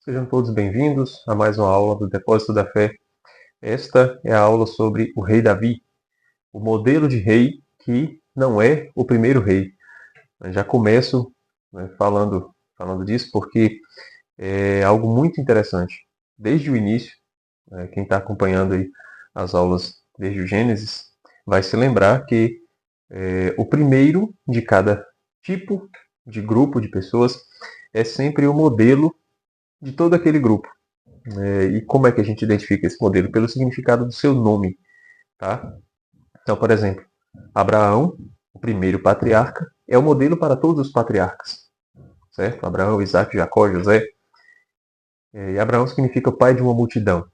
Sejam todos bem-vindos a mais uma aula do Depósito da Fé. Esta é a aula sobre o rei Davi, o modelo de rei que não é o primeiro rei. Eu já começo, falando disso porque é algo muito interessante. Desde o início, quem está acompanhando aí as aulas desde o Gênesis vai se lembrar que o primeiro de cada tipo de grupo de pessoas é sempre o modelo de todo aquele grupo. E como é que a gente identifica esse modelo? Pelo significado do seu nome, tá? Então, por exemplo, Abraão, o primeiro patriarca, é o modelo para todos os patriarcas, certo? Abraão, Isaac, Jacó, José. E Abraão significa pai de uma multidão.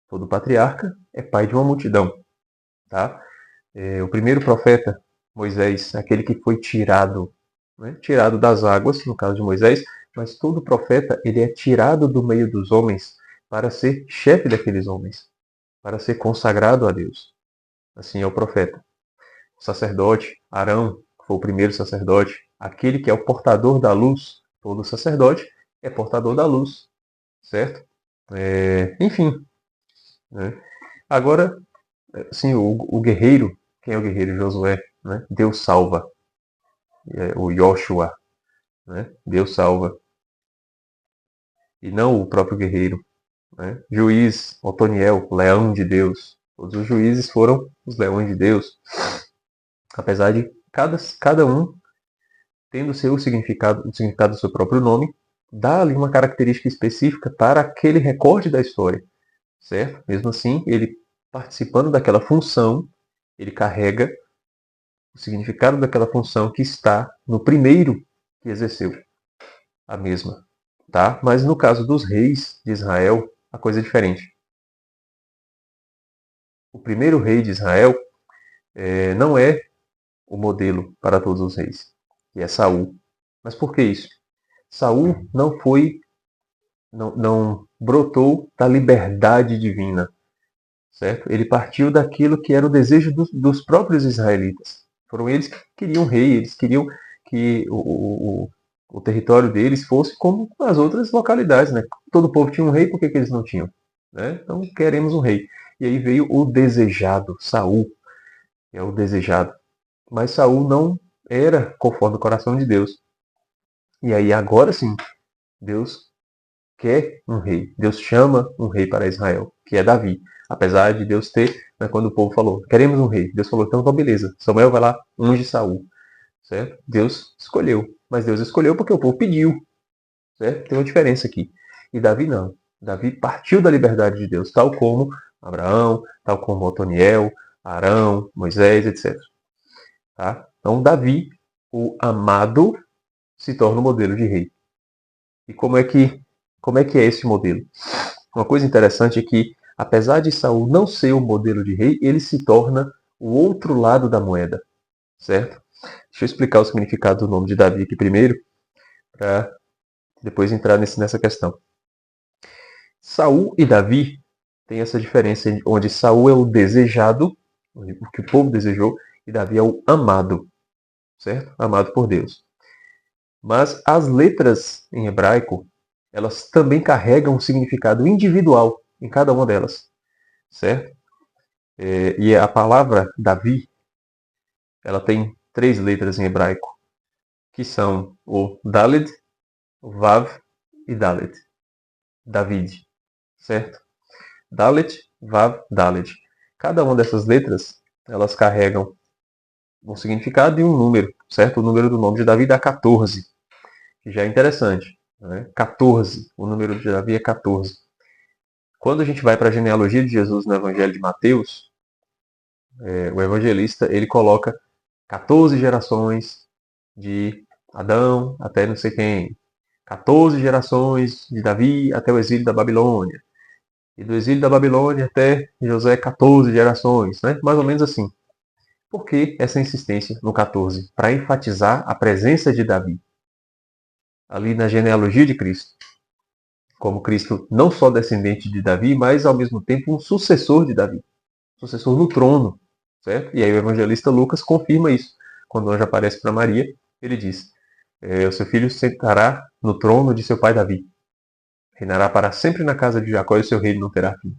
Todo patriarca é pai de uma multidão, tá? O primeiro profeta, Moisés, aquele que foi tirado, né? Tirado das águas, no caso de Moisés, mas todo profeta ele é tirado do meio dos homens para ser chefe daqueles homens, para ser consagrado a Deus. Assim é o profeta. O sacerdote, Arão, que foi o primeiro sacerdote, aquele que é o portador da luz, todo sacerdote é portador da luz, certo? Enfim, né? Agora, sim, o guerreiro, quem é o guerreiro? Josué, né? Deus salva. O Yoshua, né? Deus salva. E não o próprio guerreiro. Né? Juiz, Otoniel, leão de Deus. Todos os juízes foram os leões de Deus. Apesar de cada um tendo o significado do seu próprio nome, dá ali uma característica específica para aquele recorte da história, certo? Mesmo assim, ele participando daquela função, ele carrega o significado daquela função que está no primeiro que exerceu a mesma, tá? Mas no caso dos reis de Israel, a coisa é diferente. O primeiro rei de Israel não é o modelo para todos os reis, que é Saul. Mas por que isso? Saul não brotou da liberdade divina, certo? Ele partiu daquilo que era o desejo dos próprios israelitas. Foram eles que queriam um rei, eles queriam que o território deles fosse como as outras localidades, né? Todo povo tinha um rei, por que eles não tinham? Né? Então queremos um rei. E aí veio o desejado, Saul, é o desejado. Mas Saul não era conforme o coração de Deus. E aí agora sim, Deus quer um rei. Deus chama um rei para Israel, que é Davi. Apesar de Deus ter, né, quando o povo falou, queremos um rei. Deus falou, então beleza. Samuel vai lá, unge Saul. Certo? Deus escolheu. Mas Deus escolheu porque o povo pediu. Certo? Tem uma diferença aqui. E Davi não. Davi partiu da liberdade de Deus, tal como Abraão, tal como Otoniel, Arão, Moisés, etc. Tá? Então Davi, o amado, se torna o modelo de rei. E como é que é esse modelo? Uma coisa interessante é que, apesar de Saul não ser o modelo de rei, ele se torna o outro lado da moeda, certo? Deixa eu explicar o significado do nome de Davi aqui primeiro, para depois entrar nessa questão. Saul e Davi têm essa diferença onde Saul é o desejado, o que o povo desejou, e Davi é o amado, certo? Amado por Deus. Mas as letras em hebraico, elas também carregam um significado individual em cada uma delas, certo? E a palavra Davi, ela tem 3 letras em hebraico, que são o Daled, o Vav e Dalet. David, certo? Dalet, Vav, Dalet. Cada uma dessas letras, elas carregam um significado e um número, certo? O número do nome de Davi dá 14, que já é interessante. Né? 14, o número de Davi é 14. Quando a gente vai para a genealogia de Jesus no Evangelho de Mateus, o evangelista ele coloca 14 gerações de Adão até não sei quem, 14 gerações de Davi até o exílio da Babilônia, e do exílio da Babilônia até José, 14 gerações, né? Mais ou menos assim. Por que essa insistência no 14? Para enfatizar a presença de Davi ali na genealogia de Cristo, como Cristo não só descendente de Davi, mas ao mesmo tempo um sucessor de Davi, sucessor no trono, certo? E aí o evangelista Lucas confirma isso. Quando o anjo aparece para Maria, ele diz: o seu filho sentará no trono de seu pai Davi. Reinará para sempre na casa de Jacó e o seu reino não terá fim.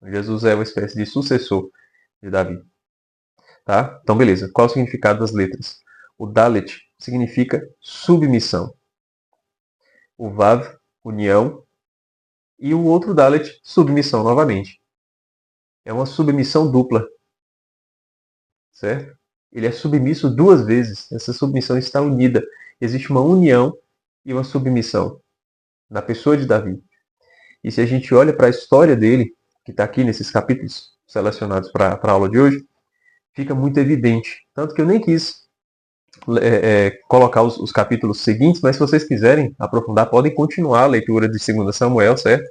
Jesus é uma espécie de sucessor de Davi. Tá? Então, beleza. Qual é o significado das letras? O Dalet significa submissão. O Vav, união. E o outro Dalet, submissão novamente. É uma submissão dupla. Certo? Ele é submisso duas vezes. Essa submissão está unida. Existe uma união e uma submissão na pessoa de Davi. E se a gente olha para a história dele, que está aqui nesses capítulos selecionados para a aula de hoje, fica muito evidente. Tanto que eu nem quis colocar os capítulos seguintes, mas se vocês quiserem aprofundar, podem continuar a leitura de 2 Samuel, certo?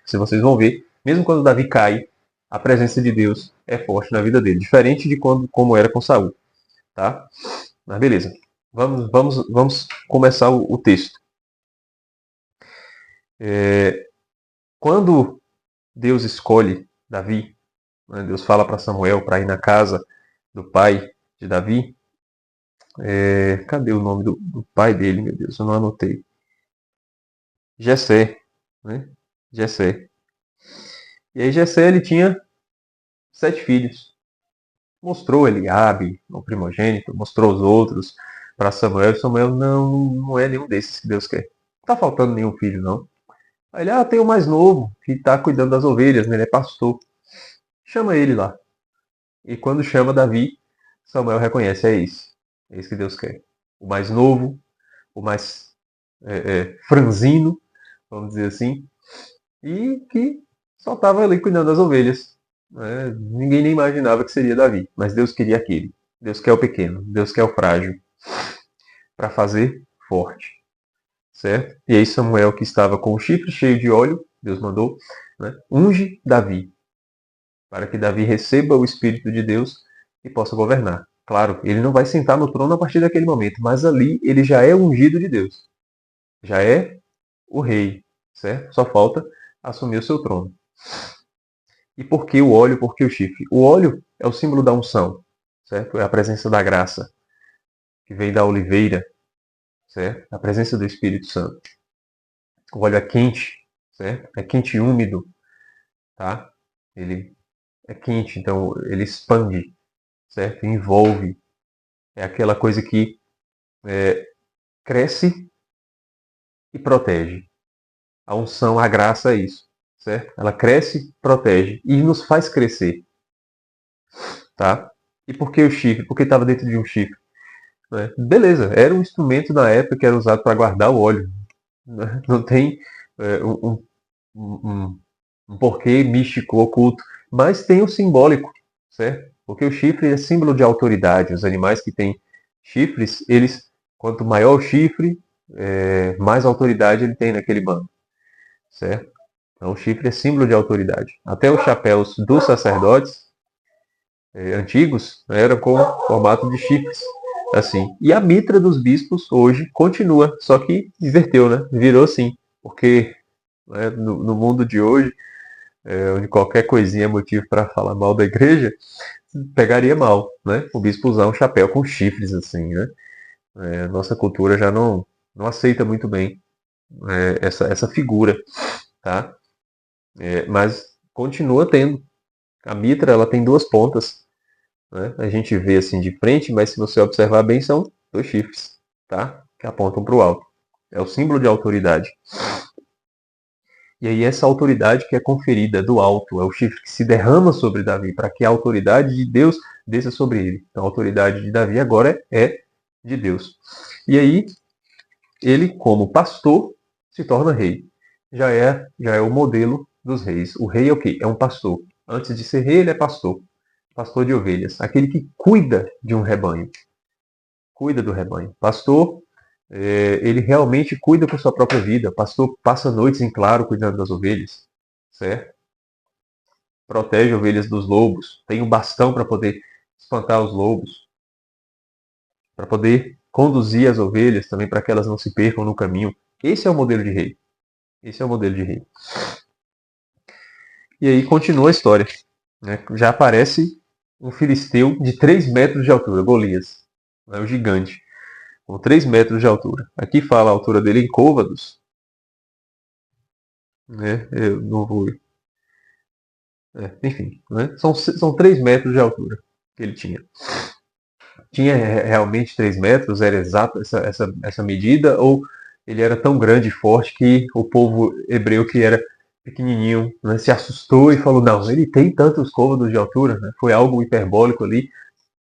Se vocês vão ver, mesmo quando Davi cai, a presença de Deus é forte na vida dele, diferente de como era com Saul, tá? Mas beleza, vamos começar o texto. Quando Deus escolhe Davi, né, Deus fala para Samuel para ir na casa do pai de Davi. Cadê o nome do pai dele, meu Deus? Eu não anotei. Jessé, né? Jessé. E aí Jessé, ele tinha 7 filhos. Mostrou Eliabe, o primogênito, mostrou os outros para Samuel. E Samuel, não é nenhum desses que Deus quer. Não tá faltando nenhum filho, não. Aí ele, tem o mais novo, que está cuidando das ovelhas, né? Ele é pastor. Chama ele lá. E quando chama Davi, Samuel reconhece, é esse. É esse que Deus quer. O mais novo, o mais franzino, vamos dizer assim, e que só estava ali cuidando das ovelhas. Né? Ninguém nem imaginava que seria Davi, mas Deus queria aquele. Deus quer o pequeno, Deus quer o frágil, para fazer forte. Certo? E aí Samuel, que estava com o chifre cheio de óleo, Deus mandou, né? Unge Davi, para que Davi receba o Espírito de Deus e possa governar. Claro, ele não vai sentar no trono a partir daquele momento, mas ali ele já é ungido de Deus. Já é o rei, certo? Só falta assumir o seu trono. E por que o óleo? Por que o chifre? O óleo é o símbolo da unção, certo? É a presença da graça, que vem da oliveira, certo? A presença do Espírito Santo. O óleo é quente, certo? É quente e úmido, tá? Ele é quente, então ele expande, certo? Envolve. É aquela coisa que cresce e protege. A unção, a graça é isso, certo? Ela cresce, protege e nos faz crescer, tá? E por que o chifre? Porque estava dentro de um chifre. Né? Beleza, era um instrumento na época que era usado para guardar o óleo. Né? Não tem um porquê místico, oculto, mas tem o simbólico, certo? Porque o chifre é símbolo de autoridade. Os animais que têm chifres, quanto maior o chifre, mais autoridade ele tem naquele bando, certo? Então, o chifre é símbolo de autoridade. Até os chapéus dos sacerdotes antigos, né, eram com formato de chifres, assim. E a mitra dos bispos hoje continua, só que inverteu, né? Virou assim, porque né, no mundo de hoje, onde qualquer coisinha é motivo para falar mal da igreja, pegaria mal, né? O bispo usar um chapéu com chifres, assim, né? Nossa cultura já não aceita muito bem essa figura, tá? Mas continua tendo. A mitra, ela tem duas pontas, né? A gente vê assim de frente, mas se você observar bem, são 2 chifres, tá? Que apontam para o alto. É o símbolo de autoridade. E aí essa autoridade que é conferida do alto, é o chifre que se derrama sobre Davi, para que a autoridade de Deus desça sobre ele. Então a autoridade de Davi agora é de Deus. E aí ele, como pastor, se torna rei. Já é o modelo dos reis. O rei é o quê? É um pastor. Antes de ser rei, ele é pastor. Pastor de ovelhas. Aquele que cuida de um rebanho. Cuida do rebanho. Pastor, ele realmente cuida com sua própria vida. Pastor passa noites em claro cuidando das ovelhas. Certo? Protege ovelhas dos lobos. Tem um bastão para poder espantar os lobos. Para poder conduzir as ovelhas também para que elas não se percam no caminho. Esse é o modelo de rei. Esse é o modelo de rei. E aí continua a história. Né? Já aparece um filisteu de 3 metros de altura, Golias. É o gigante. Com 3 metros de altura. Aqui fala a altura dele em côvados. né? Eu não vou. Enfim, né? São 3 metros de altura que ele tinha. Tinha realmente 3 metros? Era exato essa medida? Ou ele era tão grande e forte que o povo hebreu, que era pequenininho, né, se assustou e falou: não, ele tem tantos côvados de altura? Né? Foi algo hiperbólico ali?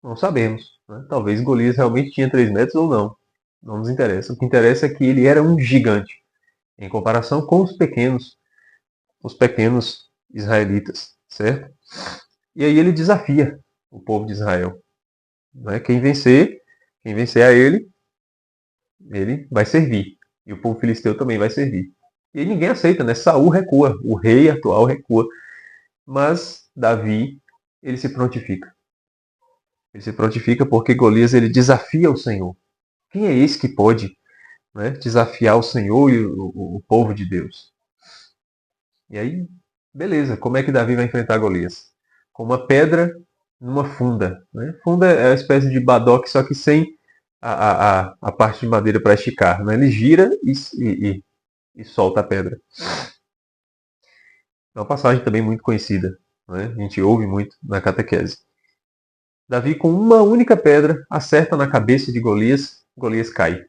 Não sabemos. Né? Talvez Golias realmente tinha 3 metros ou não. Não nos interessa. O que interessa é que ele era um gigante em comparação com os pequenos israelitas, certo? E aí ele desafia o povo de Israel. Né? Quem vencer a ele vai servir. E o povo filisteu também vai servir. E aí ninguém aceita, né? Saul recua, o rei atual recua. Mas Davi, ele se prontifica. Ele se prontifica porque Golias ele desafia o Senhor. Quem é esse que pode, né, desafiar o Senhor e o povo de Deus? E aí, beleza, como é que Davi vai enfrentar Golias? Com uma pedra numa funda. Né? Funda é uma espécie de badoque, só que sem a parte de madeira para esticar. Né? Ele gira e solta a pedra. É uma passagem também muito conhecida. Né? A gente ouve muito na catequese. Davi, com uma única pedra, acerta na cabeça de Golias. Golias cai.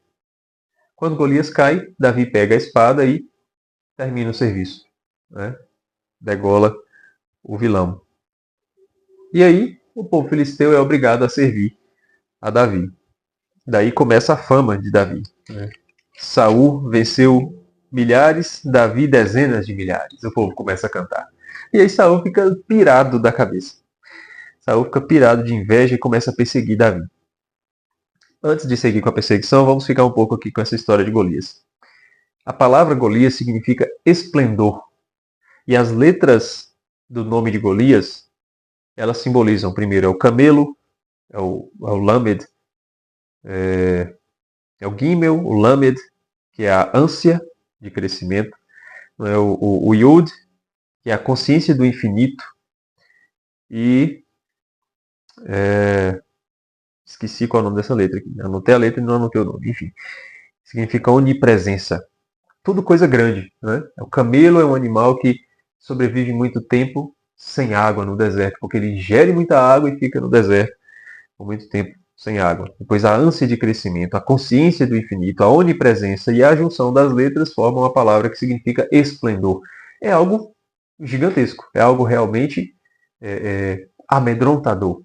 Quando Golias cai, Davi pega a espada e termina o serviço. Né? Degola o vilão. E aí, o povo filisteu é obrigado a servir a Davi. Daí começa a fama de Davi. Né? Saul venceu milhares, Davi dezenas de milhares. O povo começa a cantar. E aí Saul fica pirado da cabeça. Saul fica pirado de inveja e começa a perseguir Davi. Antes de seguir com a perseguição, vamos ficar um pouco aqui com essa história de Golias. A palavra Golias significa esplendor. E as letras do nome de Golias, elas simbolizam, primeiro, é o camelo, é o Lamed, é o Gimel, o Lamed, que é a ânsia de crescimento, é o Yud, que é a consciência do infinito, e esqueci qual é o nome dessa letra aqui. Anotei a letra e não anotei o nome. Enfim, significa onipresença. Tudo coisa grande. Né? O camelo é um animal que sobrevive muito tempo sem água no deserto, porque ele ingere muita água e fica no deserto por muito tempo sem água. Depois a ânsia de crescimento, a consciência do infinito, a onipresença e a junção das letras formam a palavra que significa esplendor. É algo gigantesco, é algo realmente amedrontador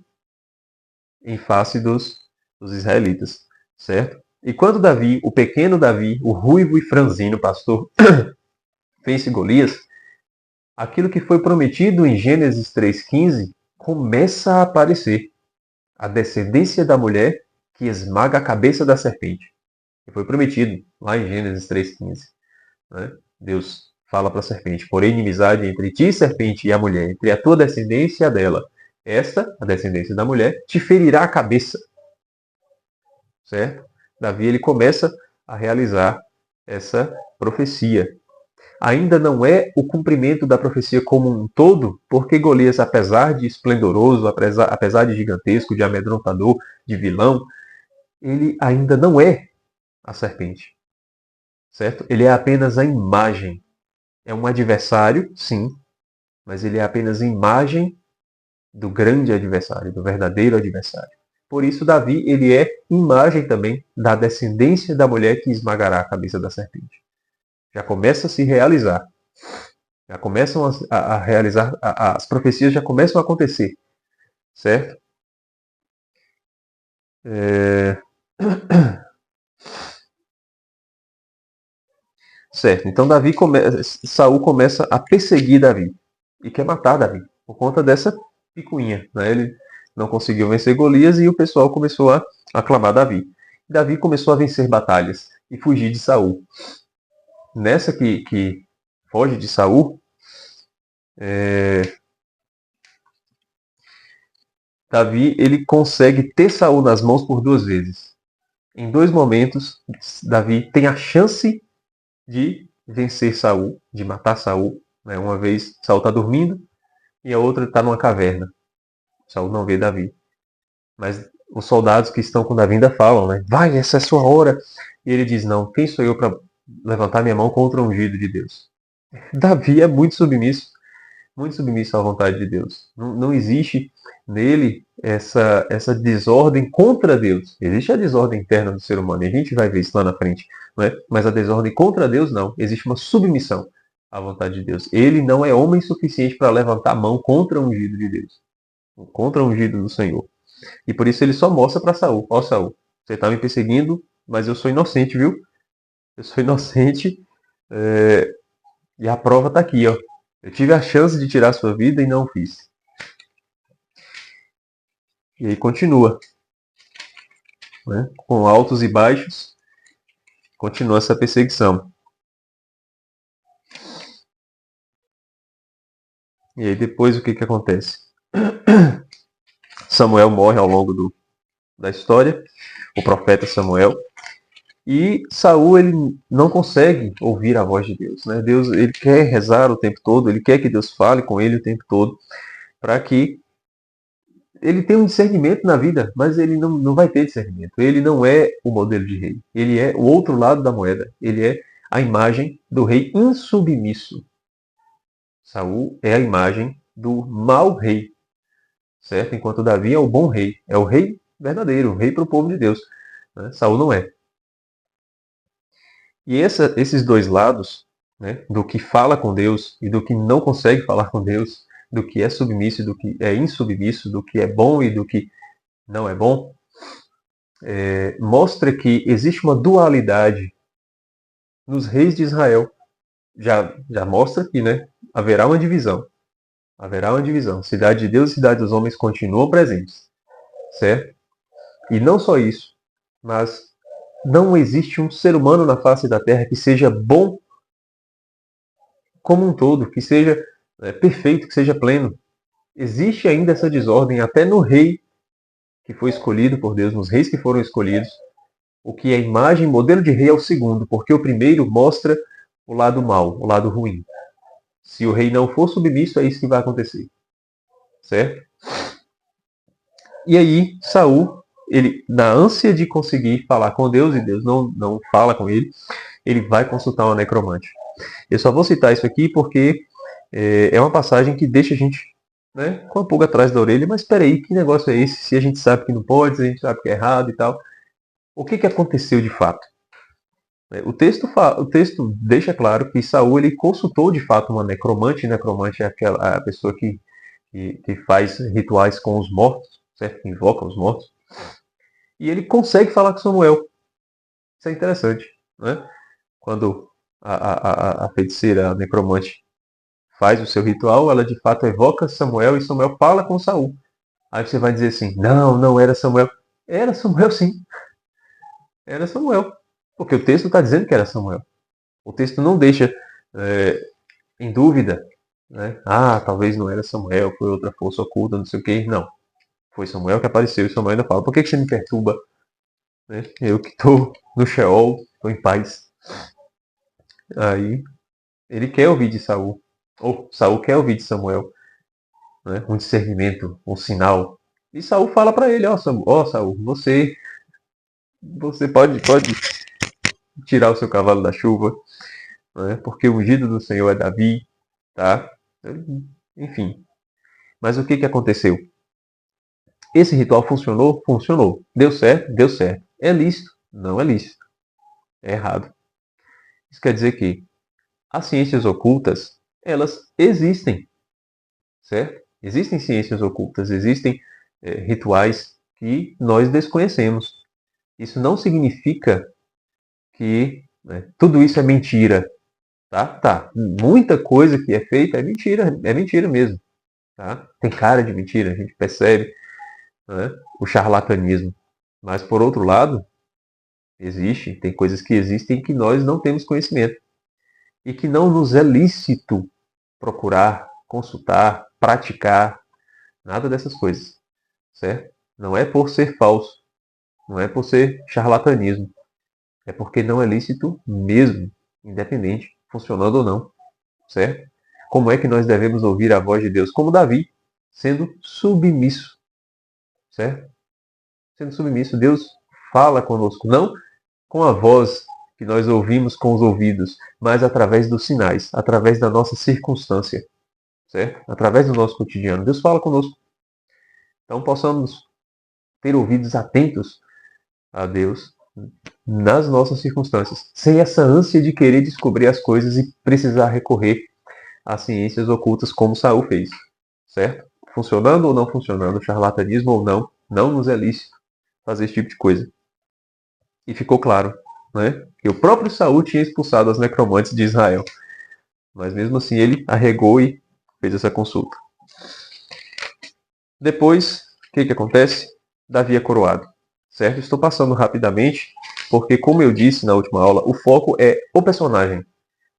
em face dos israelitas, certo? E quando Davi, o pequeno Davi, o ruivo e franzino pastor, vence Golias, aquilo que foi prometido em Gênesis 3,15 começa a aparecer. A descendência da mulher que esmaga a cabeça da serpente. Que foi prometido lá em Gênesis 3,15. Né? Deus fala para a serpente: porém, inimizade entre ti, serpente, e a mulher, entre a tua descendência e a dela. Esta, a descendência da mulher, te ferirá a cabeça. Certo? Davi ele começa a realizar essa profecia. Ainda não é o cumprimento da profecia como um todo, porque Golias, apesar de esplendoroso, apesar de gigantesco, de amedrontador, de vilão, ele ainda não é a serpente. Certo? Ele é apenas a imagem. É um adversário, sim, mas ele é apenas a imagem do grande adversário, do verdadeiro adversário. Por isso, Davi ele é imagem também da descendência da mulher que esmagará a cabeça da serpente. Já começa a se realizar. Já começam a realizar, as profecias já começam a acontecer. Certo? Certo. Então Saul começa a perseguir Davi e quer matar Davi por conta dessa picuinha. Né? Ele não conseguiu vencer Golias e o pessoal começou a aclamar Davi. Davi começou a vencer batalhas e fugir de Saul. Nessa que foge de Saul, Davi ele consegue ter Saul nas mãos por 2 vezes. Em 2 momentos, Davi tem a chance de vencer Saul, de matar Saul. Né? Uma vez Saul está dormindo e a outra está numa caverna. Saul não vê Davi. Mas os soldados que estão com Davi ainda falam, né? Vai, essa é a sua hora. E ele diz, não, quem sou eu para levantar minha mão contra o ungido de Deus? Davi é muito submisso à vontade de Deus. Não existe nele essa desordem contra Deus. Existe a desordem interna do ser humano, e a gente vai ver isso lá na frente. Não é? Mas a desordem contra Deus, não. Existe uma submissão à vontade de Deus. Ele não é homem suficiente para levantar a mão contra o ungido de Deus, contra o ungido do Senhor. E por isso ele só mostra para Saul: ó, Saul, você está me perseguindo, mas eu sou inocente, viu? Eu sou inocente. é, E a prova está aqui, ó. Eu tive a chance de tirar a sua vida e não fiz. E aí continua, né? Com altos e baixos, continua essa perseguição. E aí depois o que que acontece? Samuel morre ao longo da história, o profeta Samuel, e Saul ele não consegue ouvir a voz de Deus, né? Deus ele quer rezar o tempo todo, ele quer que Deus fale com ele o tempo todo, para que ele tenha um discernimento na vida, mas ele não vai ter discernimento. Ele não é o modelo de rei. Ele é o outro lado da moeda. Ele é a imagem do rei insubmisso. Saul é a imagem do mau rei, certo? Enquanto Davi é o bom rei, é o rei verdadeiro, o rei para o povo de Deus. Né? Saul não é. E esses dois lados, né, do que fala com Deus e do que não consegue falar com Deus, do que é submisso e do que é insubmisso, do que é bom e do que não é bom, mostra que existe uma dualidade nos reis de Israel. Já mostra que, né, haverá uma divisão. Haverá uma divisão. Cidade de Deus e cidade dos homens continuam presentes, certo? E não só isso, mas não existe um ser humano na face da terra que seja bom como um todo, que seja perfeito, que seja pleno. Existe ainda essa desordem até no rei que foi escolhido por Deus, nos reis que foram escolhidos. O que é imagem, modelo de rei é o segundo, porque o primeiro mostra o lado mau, o lado ruim. Se o rei não for submisso, é isso que vai acontecer. Certo? E aí, Saul, ele, na ânsia de conseguir falar com Deus, e Deus não fala com ele vai consultar uma necromante. Eu só vou citar isso aqui porque é uma passagem que deixa a gente, né, com a pulga atrás da orelha, mas espera aí, que negócio é esse? Se a gente sabe que não pode, se a gente sabe que é errado e tal. O que aconteceu de fato? O texto deixa claro que Saul ele consultou de fato uma necromante. Necromante é a pessoa que faz rituais com os mortos, certo? Que invoca os mortos. E ele consegue falar com Samuel. Isso é interessante, né? Quando a feiticeira, a necromante, faz o seu ritual, ela de fato evoca Samuel e Samuel fala com Saul. Aí você vai dizer assim: não era Samuel. Era Samuel, sim. Era Samuel. Porque o texto está dizendo que era Samuel. O texto não deixa em dúvida, né? Ah, talvez não era Samuel, foi outra força oculta, não sei o quê. Não. Foi Samuel que apareceu e Samuel ainda fala: por que você me perturba? Né? Eu que estou no Sheol, estou em paz. Aí ele quer ouvir de Saul, ou Saul quer ouvir de Samuel, né? Um discernimento, um sinal. E Saul fala para ele: ó, Saul, você pode tirar o seu cavalo da chuva, né? Porque o ungido do Senhor é Davi, tá? Enfim. Mas o que aconteceu? Esse ritual funcionou? Funcionou. Deu certo? Deu certo. É lícito? Não é lícito. É errado. Isso quer dizer que as ciências ocultas, elas existem, certo? Existem ciências ocultas, existem rituais que nós desconhecemos. Isso não significa que tudo isso é mentira, tá? Tá. Muita coisa que é feita é mentira mesmo, tá? Tem cara de mentira, a gente percebe, né, o charlatanismo. Mas por outro lado, tem coisas que existem que nós não temos conhecimento e que não nos é lícito procurar, consultar, praticar, nada dessas coisas, certo? Não é por ser falso, não é por ser charlatanismo, é porque não é lícito mesmo, independente, funcionando ou não, certo? Como é que nós devemos ouvir a voz de Deus? Como Davi, sendo submisso, certo? Sendo submisso, Deus fala conosco, não com a voz que nós ouvimos com os ouvidos, mas através dos sinais, através da nossa circunstância, certo? Através do nosso cotidiano. Deus fala conosco. Então possamos ter ouvidos atentos a Deus nas nossas circunstâncias, sem essa ânsia de querer descobrir as coisas e precisar recorrer às ciências ocultas como Saul fez, certo? Funcionando ou não funcionando, charlatanismo ou não, não nos é lícito fazer esse tipo de coisa. E ficou claro, né, que o próprio Saul tinha expulsado as necromantes de Israel, mas mesmo assim ele arregou e fez essa consulta. Depois, o que acontece? Davi é coroado, certo? Estou passando rapidamente, porque como eu disse na última aula, o foco é o personagem,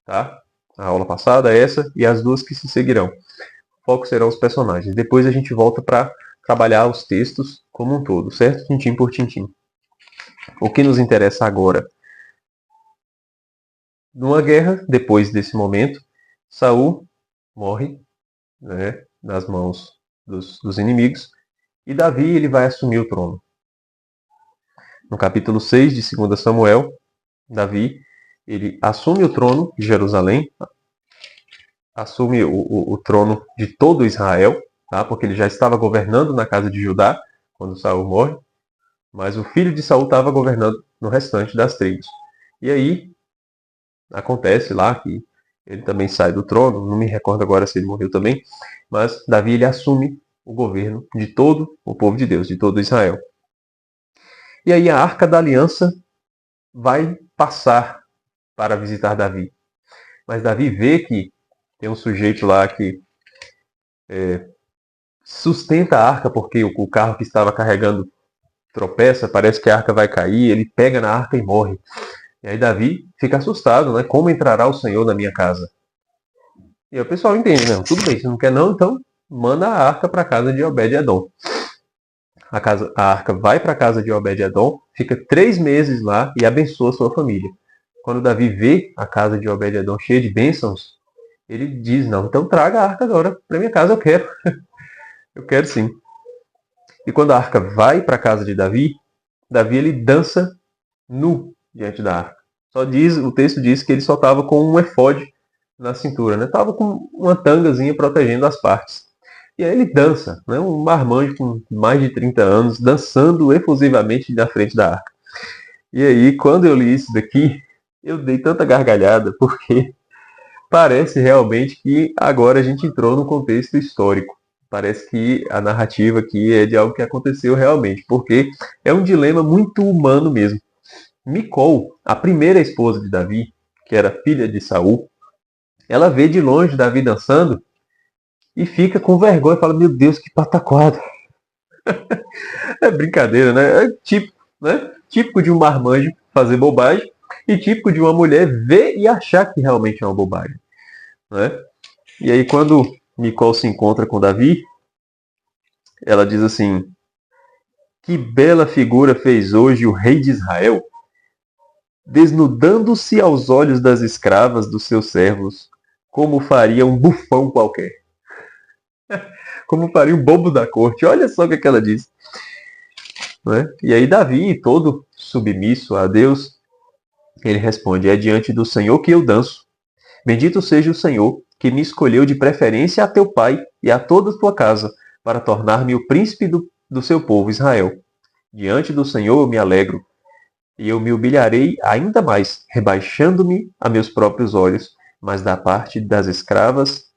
tá? A aula passada é essa e as duas que se seguirão. O foco serão os personagens. Depois a gente volta para trabalhar os textos como um todo, certo? Tintim por tintim. O que nos interessa agora? Numa guerra, depois desse momento, Saul morre, né, nas mãos dos inimigos, e Davi ele vai assumir o trono. No capítulo 6 de 2 Samuel, Davi ele assume o trono de Jerusalém, assume o trono de todo Israel, tá? Porque ele já estava governando na casa de Judá quando Saul morre, mas o filho de Saul estava governando no restante das tribos. E aí acontece lá que ele também sai do trono, não me recordo agora se ele morreu também, mas Davi ele assume o governo de todo o povo de Deus, de todo Israel. E aí a Arca da Aliança vai passar para visitar Davi. Mas Davi vê que tem um sujeito lá que sustenta a arca porque o carro que estava carregando tropeça, parece que a arca vai cair, ele pega na arca e morre. E aí Davi fica assustado, né? Como entrará o Senhor na minha casa? E aí o pessoal entende, né? Tudo bem, se não quer não, então manda a arca para a casa de Obed-Edom. A arca vai para a casa de Obed-Edom, fica 3 meses lá e abençoa sua família. Quando Davi vê a casa de Obed-Edom cheia de bênçãos, ele diz, não, então traga a arca agora para minha casa, eu quero. Eu quero sim. E quando a arca vai para a casa de Davi, Davi ele dança nu diante da arca. O texto diz que ele só estava com um efode na cintura, né? Estava com uma tangazinha protegendo as partes. E aí ele dança, né? Um marmanjo com mais de 30 anos, dançando efusivamente na frente da arca. E aí, quando eu li isso daqui, eu dei tanta gargalhada, porque parece realmente que agora a gente entrou num contexto histórico. Parece que a narrativa aqui é de algo que aconteceu realmente, porque é um dilema muito humano mesmo. Micol, a primeira esposa de Davi, que era filha de Saul, ela vê de longe Davi dançando e fica com vergonha e fala, meu Deus, que pataquada. É brincadeira, né? É típico, né? Típico de um marmanjo fazer bobagem e típico de uma mulher ver e achar que realmente é uma bobagem, né? E aí quando Micol se encontra com Davi, ela diz assim, que bela figura fez hoje o rei de Israel, desnudando-se aos olhos das escravas dos seus servos, como faria um bufão qualquer. Como faria um bobo da corte. Olha só o que ela diz. Né? E aí Davi, todo submisso a Deus, ele responde, é diante do Senhor que eu danço. Bendito seja o Senhor, que me escolheu de preferência a teu pai e a toda a tua casa, para tornar-me o príncipe do seu povo Israel. Diante do Senhor eu me alegro, e eu me humilharei ainda mais, rebaixando-me a meus próprios olhos, mas da parte das escravas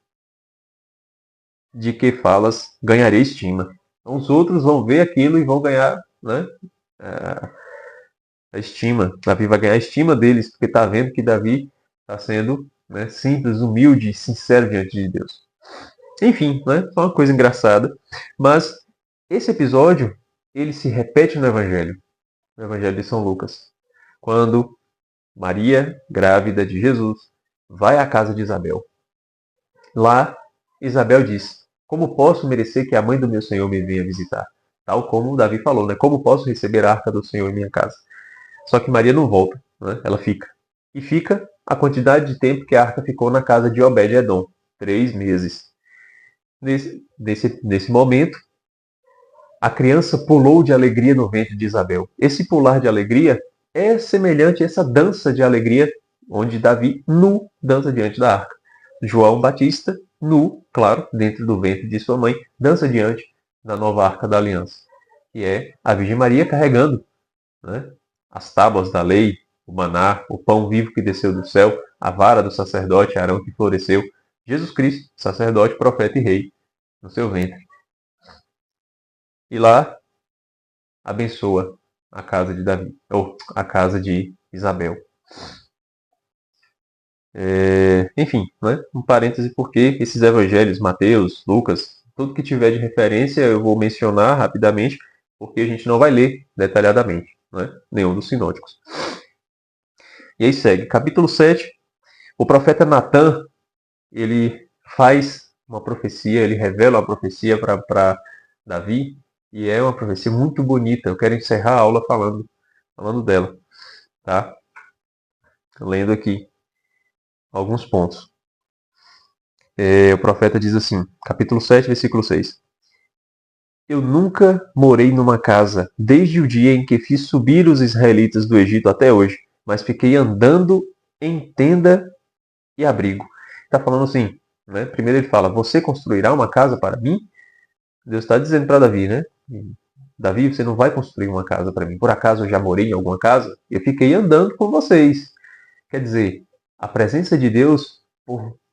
de que falas, ganharei estima. Então, os outros vão ver aquilo e vão ganhar, né, a estima. Davi vai ganhar a estima deles, porque está vendo que Davi está sendo, né, simples, humilde e sincero diante de Deus. Enfim, né, só uma coisa engraçada. Mas esse episódio, ele se repete no Evangelho de São Lucas. Quando Maria, grávida de Jesus, vai à casa de Isabel. Lá, Isabel diz, como posso merecer que a mãe do meu Senhor me venha visitar? Tal como Davi falou, né? Como posso receber a arca do Senhor em minha casa? Só que Maria não volta, né? Ela fica. E fica a quantidade de tempo que a arca ficou na casa de Obed-Edom. 3 meses. Nesse momento, a criança pulou de alegria no ventre de Isabel. Esse pular de alegria é semelhante a essa dança de alegria, onde Davi nu dança diante da arca. João Batista, nu, claro, dentro do ventre de sua mãe, dança diante da nova arca da aliança, que é a Virgem Maria carregando, né, as tábuas da lei, o maná, o pão vivo que desceu do céu, a vara do sacerdote Arão que floresceu, Jesus Cristo, sacerdote, profeta e rei, no seu ventre. E lá abençoa a casa de Davi, ou a casa de Isabel. Enfim, né? Um parêntese porque esses evangelhos, Mateus, Lucas, tudo que tiver de referência eu vou mencionar rapidamente, porque a gente não vai ler detalhadamente, né? Nenhum dos sinóticos. E aí segue, capítulo 7, o profeta Natan, ele faz uma profecia, ele revela uma profecia para Davi, e é uma profecia muito bonita. Eu quero encerrar a aula falando dela, tá? Lendo aqui alguns pontos. O profeta diz assim, capítulo 7, versículo 6. Eu nunca morei numa casa, desde o dia em que fiz subir os israelitas do Egito até hoje, mas fiquei andando em tenda e abrigo. Está falando assim, né? Primeiro ele fala, você construirá uma casa para mim? Deus está dizendo para Davi, né? Davi, você não vai construir uma casa para mim. Por acaso eu já morei em alguma casa? Eu fiquei andando com vocês. Quer dizer, a presença de Deus,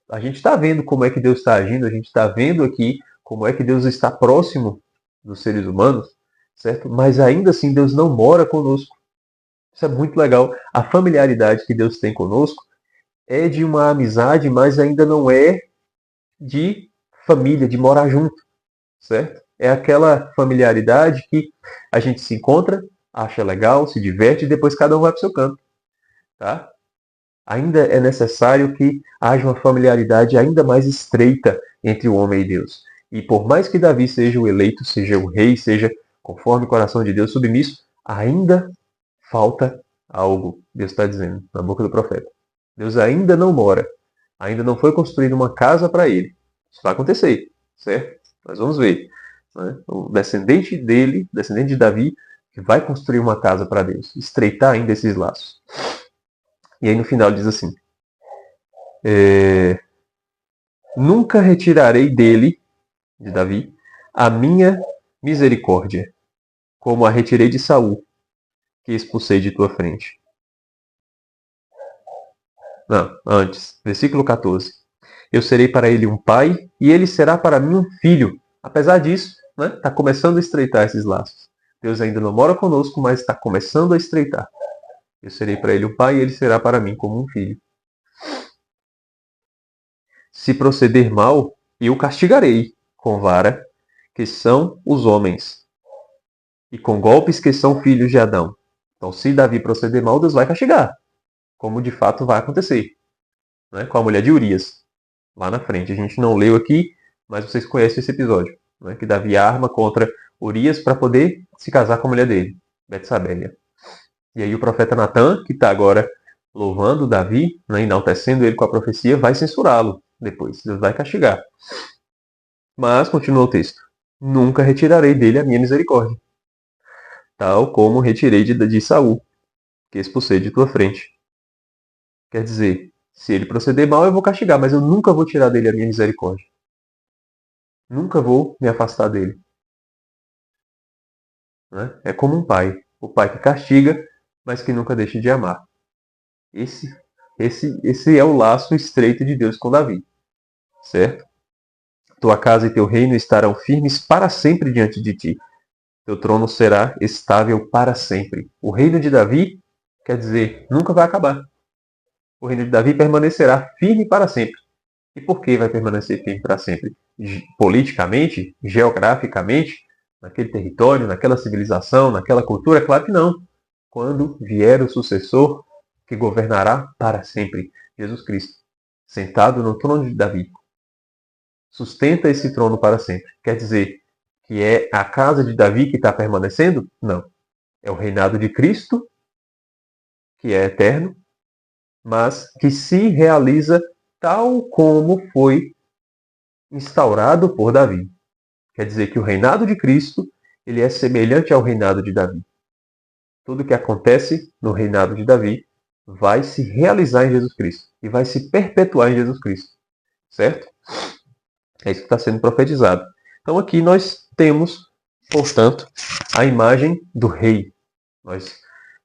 a gente está vendo como é que Deus está agindo, a gente está vendo aqui como é que Deus está próximo dos seres humanos, certo? Mas ainda assim Deus não mora conosco. Isso é muito legal. A familiaridade que Deus tem conosco é de uma amizade, mas ainda não é de família, de morar junto, certo? É aquela familiaridade que a gente se encontra, acha legal, se diverte e depois cada um vai para o seu canto, tá? Ainda é necessário que haja uma familiaridade ainda mais estreita entre o homem e Deus. E por mais que Davi seja o eleito, seja o rei, seja conforme o coração de Deus submisso, ainda falta algo, Deus está dizendo na boca do profeta. Deus ainda não mora, ainda não foi construída uma casa para ele. Isso vai acontecer, certo? Nós vamos ver. Né? O descendente dele, descendente de Davi, que vai construir uma casa para Deus, estreitar ainda esses laços. E aí no final diz assim, nunca retirarei dele, de Davi, a minha misericórdia, como a retirei de Saul, que expulsei de tua frente. Não, antes, versículo 14. Eu serei para ele um pai, e ele será para mim um filho. Apesar disso, está começando a estreitar esses laços. Deus ainda não mora conosco, mas está começando a estreitar. Eu serei para ele um pai, e ele será para mim como um filho. Se proceder mal, eu castigarei com vara, que são os homens, e com golpes, que são filhos de Adão. Então, se Davi proceder mal, Deus vai castigar, como de fato vai acontecer, né? Com a mulher de Urias, lá na frente. A gente não leu aqui, mas vocês conhecem esse episódio, né? Que Davi arma contra Urias para poder se casar com a mulher dele, Betsabélia. E aí o profeta Natan, que está agora louvando Davi, né, enaltecendo ele com a profecia, vai censurá-lo depois. Deus vai castigar. Mas, continua o texto, nunca retirarei dele a minha misericórdia, tal como retirei de Saul, que expulsei de tua frente. Quer dizer, se ele proceder mal, eu vou castigar, mas eu nunca vou tirar dele a minha misericórdia. Nunca vou me afastar dele. Né? É como um pai. O pai que castiga, mas que nunca deixa de amar. Esse é o laço estreito de Deus com Davi. Certo? Tua casa e teu reino estarão firmes para sempre diante de ti. Teu trono será estável para sempre. O reino de Davi, quer dizer, nunca vai acabar. O reino de Davi permanecerá firme para sempre. E por que vai permanecer firme para sempre? Politicamente, geograficamente, naquele território, naquela civilização, naquela cultura? Claro que não. Quando vier o sucessor que governará para sempre, Jesus Cristo, sentado no trono de Davi, sustenta esse trono para sempre. Quer dizer que é a casa de Davi que está permanecendo? Não. É o reinado de Cristo, que é eterno, mas que se realiza tal como foi instaurado por Davi. Quer dizer que o reinado de Cristo ele é semelhante ao reinado de Davi. Tudo que acontece no reinado de Davi vai se realizar em Jesus Cristo e vai se perpetuar em Jesus Cristo, certo? É isso que está sendo profetizado. Então aqui nós temos, portanto, a imagem do rei. Nós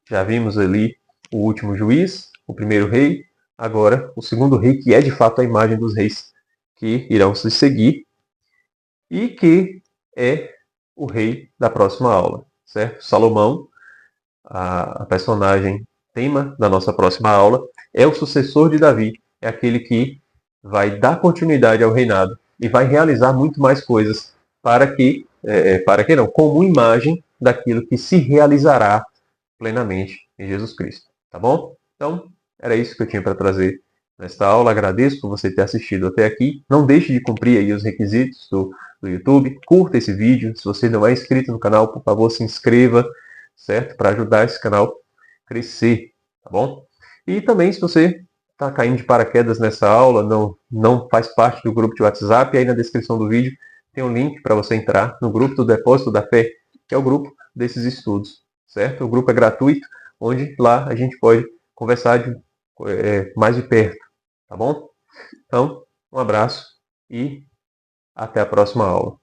já vimos ali o último juiz, o primeiro rei, agora o segundo rei, que é de fato a imagem dos reis que irão se seguir e que é o rei da próxima aula, certo? Salomão, a personagem tema da nossa próxima aula, é o sucessor de Davi, é aquele que vai dar continuidade ao reinado e vai realizar muito mais coisas para que não, como imagem daquilo que se realizará plenamente em Jesus Cristo, tá bom? Então, era isso que eu tinha para trazer nesta aula. Agradeço por você ter assistido até aqui. Não deixe de cumprir aí os requisitos do YouTube. Curta esse vídeo. Se você não é inscrito no canal, por favor, se inscreva, certo? Para ajudar esse canal a crescer, tá bom? E também, se você está caindo de paraquedas nessa aula, não faz parte do grupo de WhatsApp, aí na descrição do vídeo tem um link para você entrar no grupo do Depósito da Fé, que é o grupo desses estudos, certo? O grupo é gratuito, onde lá a gente pode conversar mais de perto, tá bom? Então, um abraço e até a próxima aula.